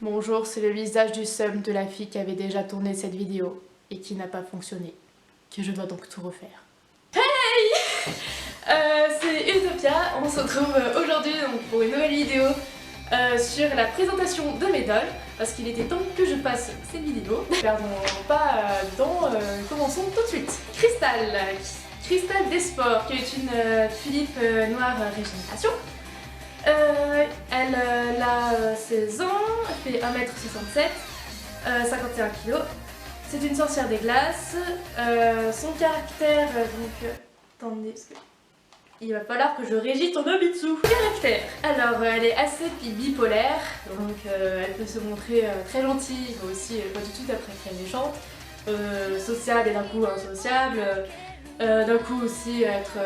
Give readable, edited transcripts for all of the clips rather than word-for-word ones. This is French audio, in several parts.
Bonjour, c'est le visage du seum de la fille qui avait déjà tourné cette vidéo et qui n'a pas fonctionné, que je dois donc tout refaire. Hey c'est Utopia, on se retrouve aujourd'hui pour une nouvelle vidéo sur la présentation de mes dolls, parce qu'il était temps que je fasse cette vidéo. Perdons pas de temps, commençons tout de suite. Cristal des sports, qui est une tulipe noire régénération. Elle a 16 ans, elle fait 1m67, 51 kg. C'est une sorcière des glaces. Son caractère, attendez, parce que il va falloir que je régisse ton Nobitsu. Caractère. Alors, elle est assez bipolaire, donc elle peut se montrer très gentille, mais aussi pas du tout après très méchante. Sociable et d'un coup insociable. D'un coup aussi être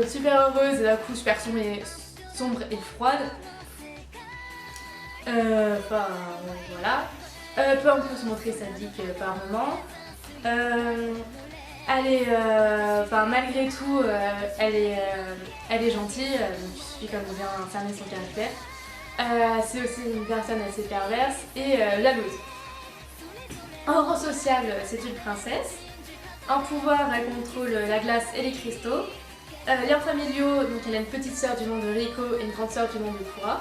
super heureuse et d'un coup super sombre et froide. Enfin, voilà. Peut un peu se montrer sadique par moment. Elle est, malgré tout, elle est gentille, donc il suffit comme de bien cerner son caractère. C'est aussi une personne assez perverse et jalouse. En rang sociable, c'est une princesse. En pouvoir, elle contrôle la glace et les cristaux. Liens familiaux, donc elle a une petite sœur du nom de Rico et une grande sœur du nom de Kura.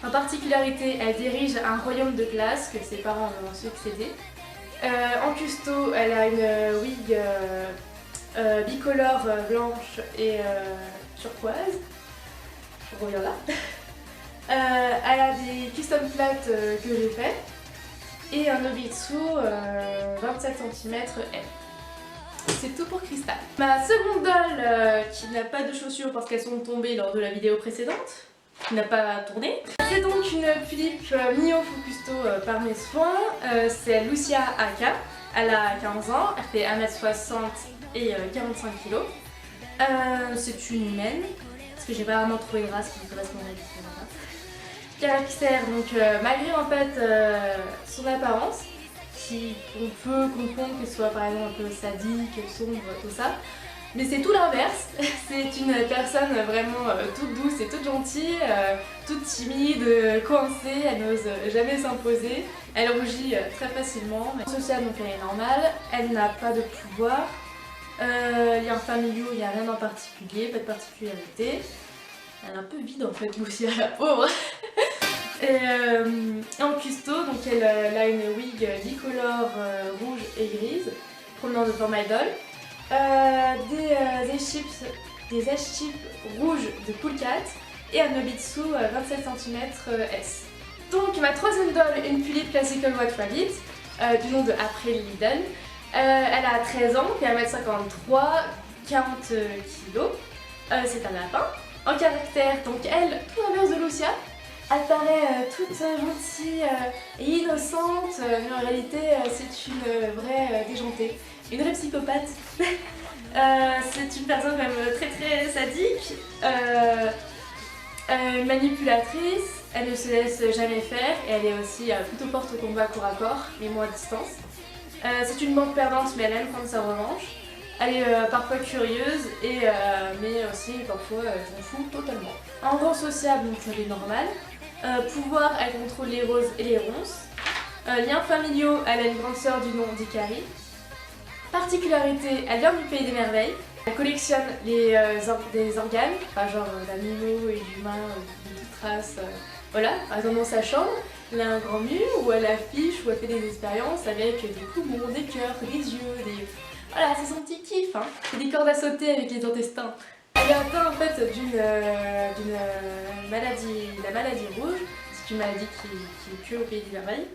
En particularité, elle dirige un royaume de glace que ses parents ont succédé. En custo, elle a une wig bicolore blanche et turquoise. Je reviens là. Elle a des custom plates que j'ai fait. Et un Nobitsu 27 cm L. C'est tout pour Cristal. Ma seconde doll qui n'a pas de chaussures parce qu'elles sont tombées lors de la vidéo précédente, qui n'a pas tourné. C'est donc une tulipe Mio Fukusto par mes soins. C'est Lucia Aka. Elle a 15 ans, elle fait 1m60 et 45 kg. C'est une humaine, parce que j'ai pas vraiment trouvé de race qui me correspondrait. Caractère, donc malgré en fait son apparence, on peut comprendre qu'elle soit par exemple un peu sadique, sombre, tout ça. Mais c'est tout l'inverse, c'est une personne vraiment toute douce et toute gentille, toute timide, coincée, elle n'ose jamais s'imposer, elle rougit très facilement. Sociale, donc elle est normale, elle n'a pas de pouvoir, liens familiaux, il n'y a rien en particulier, pas de particularité. Elle est un peu vide en fait, Lucia, la pauvre. Et en custo, donc elle a une wig bicolore rouge et grise, provenant de For My Doll. Des échips rouges de Poolcat et un Nobitsu 27 cm S. Donc ma troisième doll, une tulipe Classical White Rabbit du nom de April Lidl. Elle a 13 ans, puis 1m53, 40 kg. C'est un lapin. En caractère, donc elle, tout l'inverse de Lucia. Elle paraît toute gentille et innocente, mais en réalité c'est une vraie déjantée, une vraie psychopathe. C'est une personne quand même très sadique, manipulatrice, elle ne se laisse jamais faire et elle est aussi plutôt forte au combat corps à corps, mais moins à distance. C'est une banque perdante mais elle aime prendre sa revanche. Elle est parfois curieuse, mais aussi parfois elle s'en fout totalement. En rang sociable, donc elle est normale. Pouvoir, elle contrôle les roses et les ronces. Liens familiaux, elle a une grande sœur du nom d'Ikari. Particularité, elle vient du pays des merveilles. Elle collectionne des organes, enfin genre d'animaux et d'humains de toute race. Voilà, par exemple dans sa chambre, elle a un grand mur où elle affiche, où elle fait des expériences avec des poumons, des cœurs, des yeux, des... Voilà, c'est son petit kiff, hein. Des cordes à sauter avec les intestins. Elle est atteinte en fait d'une maladie, la maladie rouge. C'est une maladie qui est que au pays des merveilles.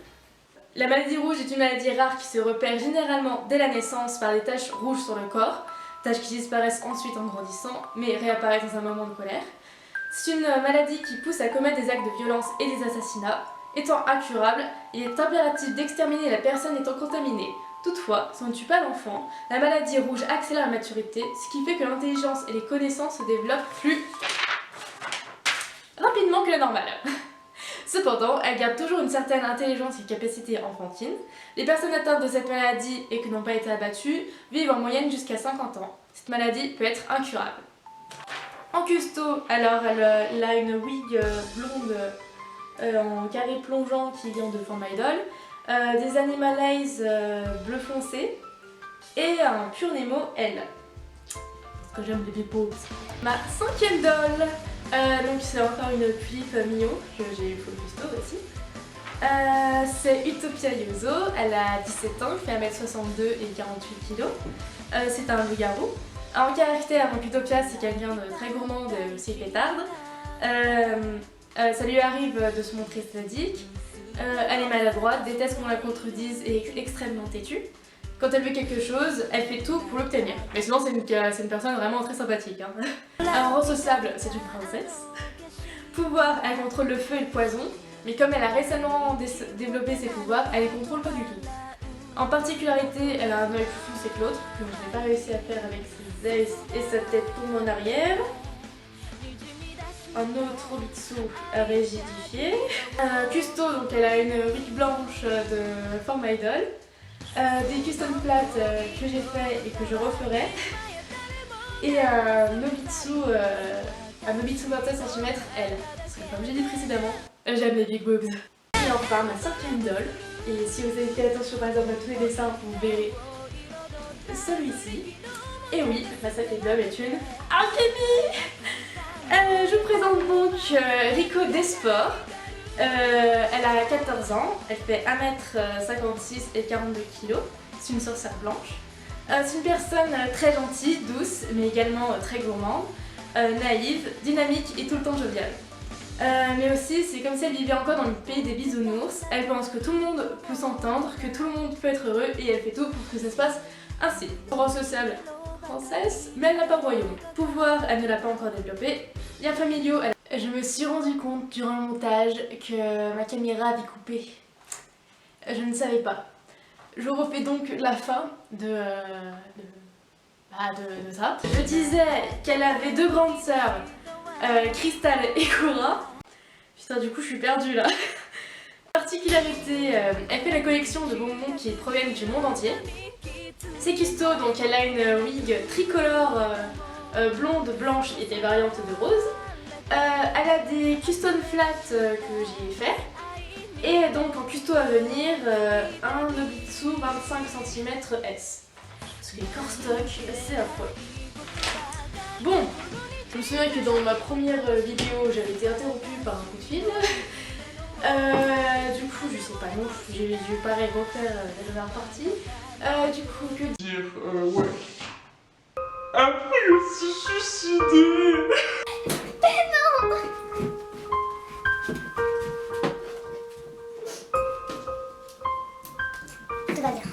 La maladie rouge est une maladie rare qui se repère généralement dès la naissance par des taches rouges sur le corps, taches qui disparaissent ensuite en grandissant, mais réapparaissent dans un moment de colère. C'est une maladie qui pousse à commettre des actes de violence et des assassinats. Étant incurable, il est impératif d'exterminer la personne étant contaminée. Toutefois, si on ne tue pas l'enfant, la maladie rouge accélère la maturité, ce qui fait que l'intelligence et les connaissances se développent plus rapidement que la normale. Cependant, elle garde toujours une certaine intelligence et capacité enfantine. Les personnes atteintes de cette maladie et qui n'ont pas été abattues vivent en moyenne jusqu'à 50 ans. Cette maladie peut être incurable. En custo, alors elle a une wig blonde en carré plongeant qui vient de Form Idol, des Animalize bleu foncé et un Pure Nemo L. Parce que j'aime les boobs. Ma 5e doll, donc c'est encore une Tulip Mio que j'ai eu pour le Custo aussi. C'est Utopia Yuzo, elle a 17 ans, fait 1m62 et 48 kg. C'est un loup-garou. En caractère, donc Utopia c'est quelqu'un de très gourmande et aussi pétarde. Ça lui arrive de se montrer sadique. Elle est maladroite, déteste qu'on la contredise et est extrêmement têtue. Quand elle veut quelque chose, elle fait tout pour l'obtenir. Mais sinon c'est une personne vraiment très sympathique. Hein. Alors Ressociable, c'est une princesse. Pouvoir, elle contrôle le feu et le poison. Mais comme elle a récemment développé ses pouvoirs, elle les contrôle pas du tout. En particularité, elle a un œil plus foncé que l'autre, que je n'ai pas réussi à faire avec ses ailes et sa tête tombe en arrière. Un autre Obitsu rigidifié. Custo, donc elle a une wig blanche de Form Idol. Des custom plates que j'ai fait et que je referai. Et un Obitsu 27 cm L. Parce que comme j'ai dit précédemment, j'aime les big boobs. Et enfin ma 5e doll. Et si vous avez fait attention par exemple à tous les dessins, vous verrez celui-ci. Et oui, ma 5e doll est une alchimie. Je vous présente donc Rico Desport. Elle a 14 ans, elle fait 1m56 et 42 kg. C'est une sorcière blanche. C'est une personne très gentille, douce, mais également très gourmande, naïve, dynamique et tout le temps joviale. Mais aussi, c'est comme si elle vivait encore dans le pays des bisounours. Elle pense que tout le monde peut s'entendre, que tout le monde peut être heureux et elle fait tout pour que ça se passe ainsi. Sociable princesse, mais elle n'a pas de royaume. Pouvoir, elle ne l'a pas encore développé. Lien familiaux, je me suis rendu compte durant le montage que ma caméra avait coupé. Je ne savais pas. Je refais donc la fin de ça. Je disais qu'elle avait 2 grandes sœurs, Crystal et Cora. Putain, du coup je suis perdue là. Particularité, elle fait la collection de bonbons qui proviennent du monde entier. C'est Custo, donc elle a une wig tricolore blonde, blanche et des variantes de rose. Elle a des custom flats que j'ai fait. Et donc en custo à venir, un Obitsu 25 cm S. Parce que les corps stock, c'est affreux. Bon, je me souviens que dans ma première vidéo, j'avais été interrompue par un coup de fil. Du coup, je sais pas, non, j'ai pareil refaire la dernière partie. Du coup, que dire ouais. Après, je me suis suicidée. Mais non. Tout va bien.